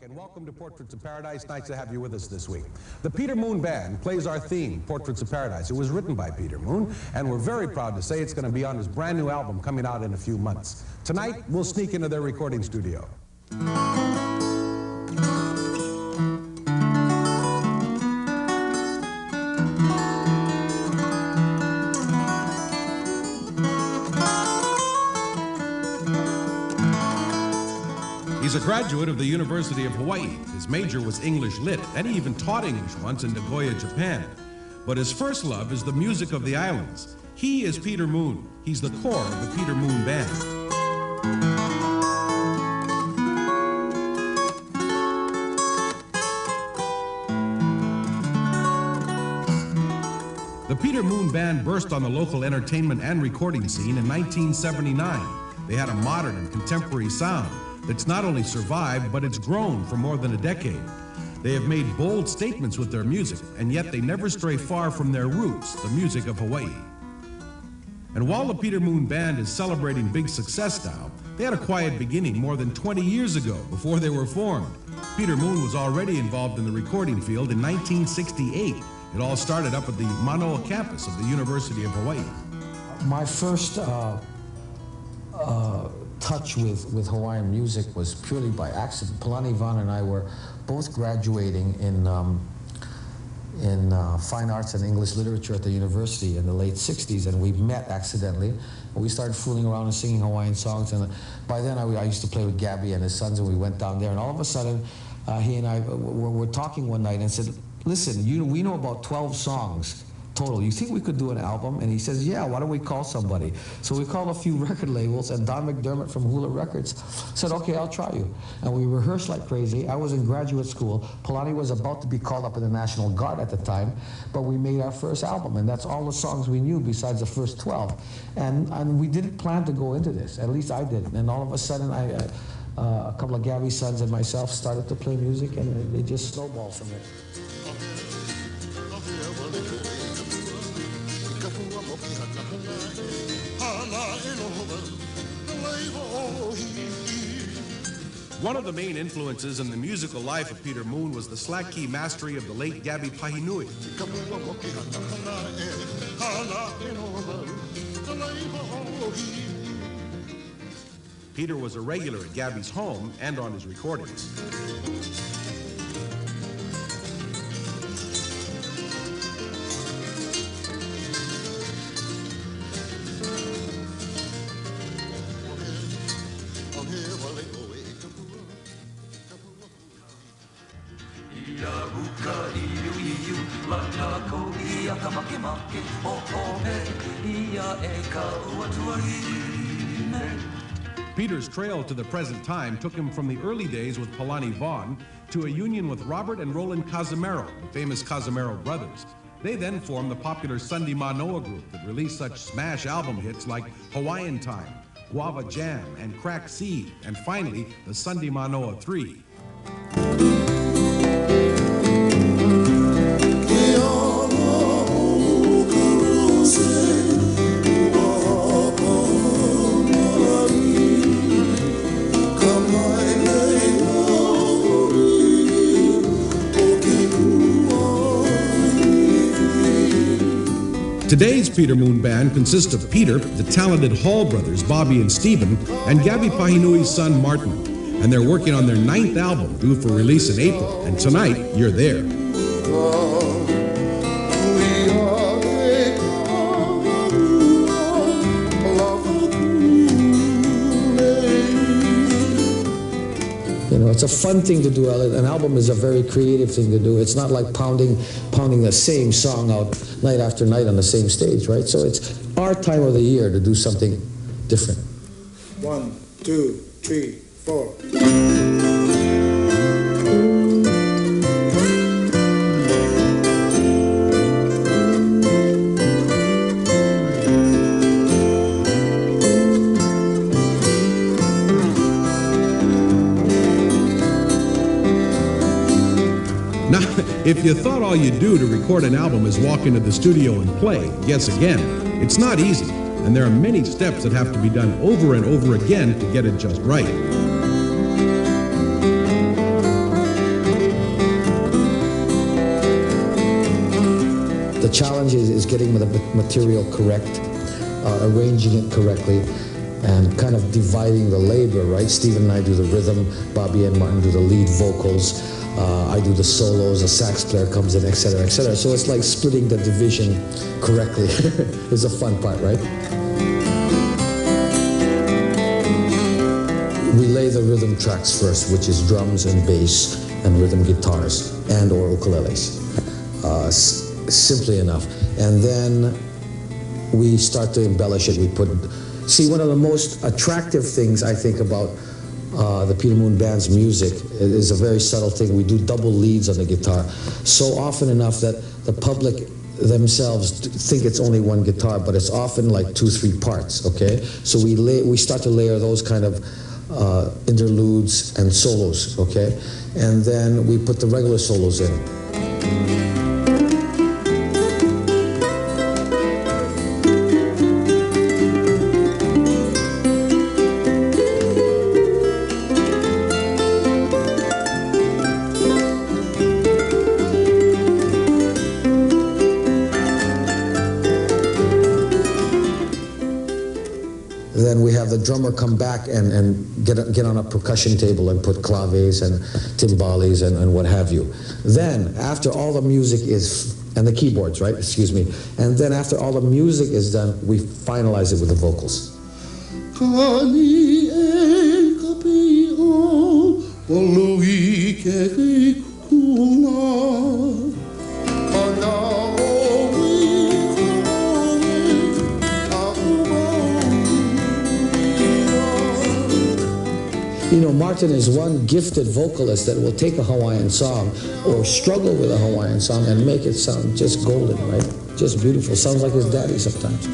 And welcome to Portraits of Paradise. Nice to have you with us this week. The Peter Moon Band plays our theme, Portraits of Paradise. It was written by Peter Moon, and we're very proud to say it's going to be on his brand new album coming out in a few months. Tonight, we'll sneak into their recording studio. He's a graduate of the University of Hawaii. His major was English Lit, and he even taught English once in Nagoya, Japan. But his first love is the music of the islands. He is Peter Moon. He's the core of the Peter Moon Band. The Peter Moon Band burst on the local entertainment and recording scene in 1979. They had a modern and contemporary sound that's not only survived, but it's grown for more than a decade. They have made bold statements with their music, and yet they never stray far from their roots, the music of Hawaii. And while the Peter Moon Band is celebrating big success now, they had a quiet beginning more than 20 years ago, before they were formed. Peter Moon was already involved in the recording field in 1968. It all started up at the Manoa campus of the University of Hawaii. My first touch with Hawaiian music was purely by accident. Palani Vaughn and I were both graduating in fine arts and English literature at the university in the late 60s, and we met accidentally. We started fooling around and singing Hawaiian songs, and by then I used to play with Gabby and his sons, and we went down there, and all of a sudden he and I were talking one night and said, listen, we know about 12 songs total. You think we could do an album? And he says, yeah, why don't we call somebody? So we called a few record labels, and Don McDermott from Hula Records said, okay, I'll try you. And we rehearsed like crazy. I was in graduate school. Palani was about to be called up in the National Guard at the time, but we made our first album, and that's all the songs we knew besides the first 12. And we didn't plan to go into this, at least I didn't. And all of a sudden, a couple of Gabby's sons and myself started to play music, and it just snowballed from it. One of the main influences in the musical life of Peter Moon was the slack key mastery of the late Gabby Pahinui. Peter was a regular at Gabby's home and on his recordings. Peter's trail to the present time took him from the early days with Palani Vaughn to a union with Robert and Roland Casimero, the famous Casimero brothers. They then formed the popular Sunday Manoa group that released such smash album hits like Hawaiian Time, Guava Jam, and Crack Seed, and finally, the Sunday Manoa 3. Today's Peter Moon Band consists of Peter, the talented Hall brothers, Bobby and Stephen, and Gabby Pahinui's son, Martin. And they're working on their 9th album, due for release in April. And tonight, you're there. You know, it's a fun thing to do. An album is a very creative thing to do. It's not like pounding the same song out night after night on the same stage, right? So it's our time of the year to do something different. 1, 2, 3, 4. Now, if you thought all you do to record an album is walk into the studio and play, guess again. It's not easy, and there are many steps that have to be done over and over again to get it just right. challenge is getting the material correct, arranging it correctly, and kind of dividing the labor, right? Stephen and I do the rhythm, Bobby and Martin do the lead vocals, I do the solos, a sax player comes in, etc., etc. So it's like splitting the division correctly. It's a fun part, right? We lay the rhythm tracks first, which is drums and bass and rhythm guitars and or ukuleles, simply enough. And then we start to embellish it. We put, see, one of the most attractive things I think about the Peter Moon Band's music is a very subtle thing. We do double leads on the guitar so often enough that the public themselves think it's only one guitar, but it's often like 2-3 parts, okay? So we start to layer those kind of interludes and solos, okay? And then we put the regular solos in. Then we have the drummer come back and get on a percussion table and put claves and timbales and what have you. Then, after all the music is, and the keyboards, right, excuse me, and then after all the music is done, we finalize it with the vocals. You know, Martin is one gifted vocalist that will take a Hawaiian song or struggle with a Hawaiian song and make it sound just golden, right? Just beautiful. Sounds like his daddy sometimes.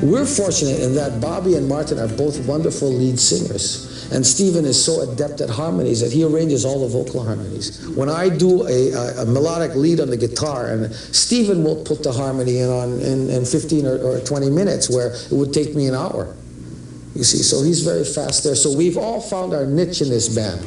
We're fortunate in that Bobby and Martin are both wonderful lead singers. And Stephen is so adept at harmonies that he arranges all the vocal harmonies. When I do a melodic lead on the guitar, and Stephen will put the harmony in 15 or 20 minutes, where it would take me an hour. You see, so he's very fast there. So we've all found our niche in this band.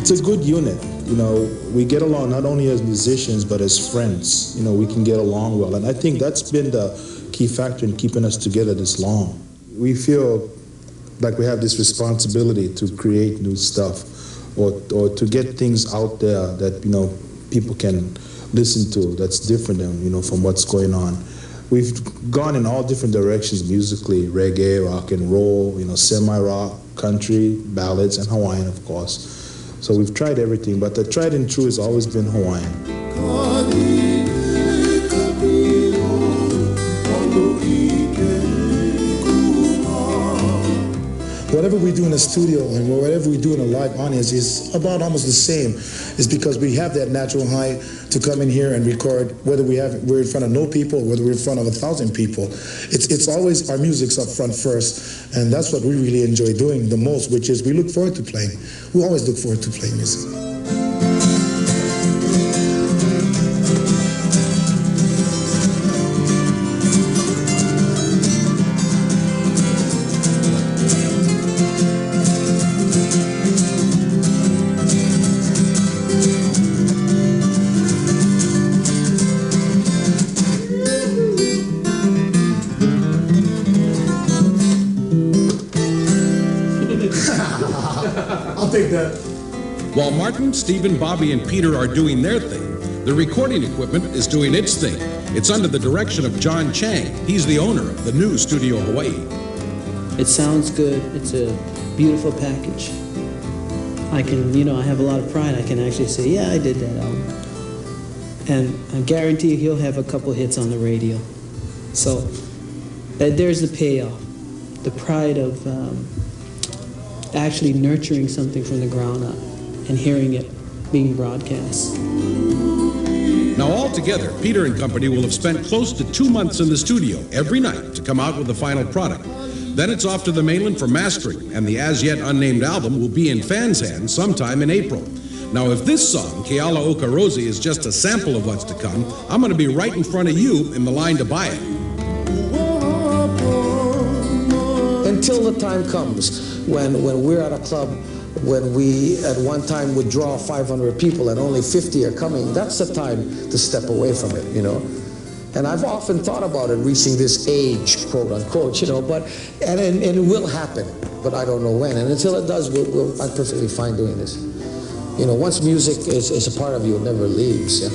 It's a good unit, you know. We get along not only as musicians but as friends. You know, we can get along well, and I think that's been the key factor in keeping us together this long. We feel like we have this responsibility to create new stuff, or to get things out there that, you know, people can listen to, that's different than, you know, from what's going on. We've gone in all different directions musically: reggae, rock and roll, you know, semi-rock, country, ballads, and Hawaiian, of course. So we've tried everything, but the tried and true has always been Hawaiian. Whatever we do in the studio and whatever we do in a live audience is about almost the same. It's because we have that natural high to come in here and record, whether we're in front of no people or whether we're in front of 1,000 people. It's always our music's up front first, and that's what we really enjoy doing the most, which is we look forward to playing. We always look forward to playing music. I'll take that. While Martin, Stephen, Bobby, and Peter are doing their thing, the recording equipment is doing its thing. It's under the direction of John Chang. He's the owner of the new Studio Hawaii. It sounds good. It's a beautiful package. I can, I have a lot of pride. I can actually say, yeah, I did that album. And I guarantee you he'll have a couple hits on the radio. So there's the payoff, the pride of actually nurturing something from the ground up and hearing it being broadcast. Now, altogether, Peter and company will have spent close to 2 months in the studio every night to come out with the final product. Then it's off to the mainland for mastering, and the as-yet unnamed album will be in fans' hands sometime in April. Now, if this song, Keala Oka Rosie, is just a sample of what's to come, I'm going to be right in front of you in the line to buy it. Until the time comes when we're at a club, when we at one time would draw 500 people and only 50 are coming, that's the time to step away from it, And I've often thought about it reaching this age, quote unquote, but and it will happen, but I don't know when. And until it does, I'm perfectly fine doing this. Once music is a part of you, it never leaves. Yeah?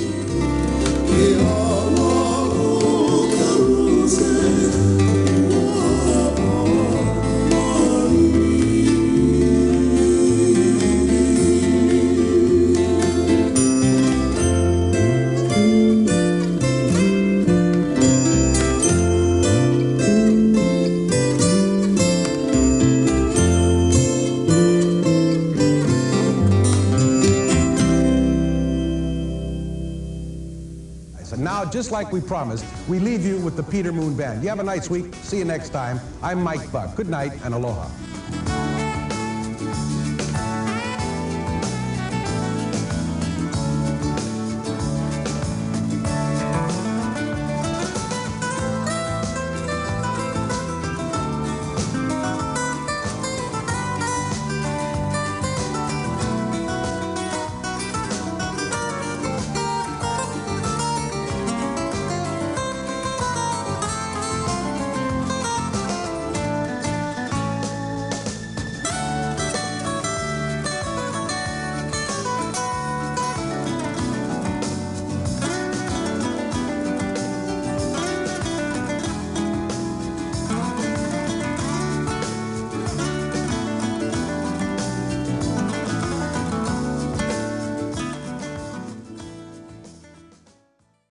Now, just like we promised, we leave you with the Peter Moon Band. You have a nice week. See you next time. I'm Mike Buck. Good night and aloha.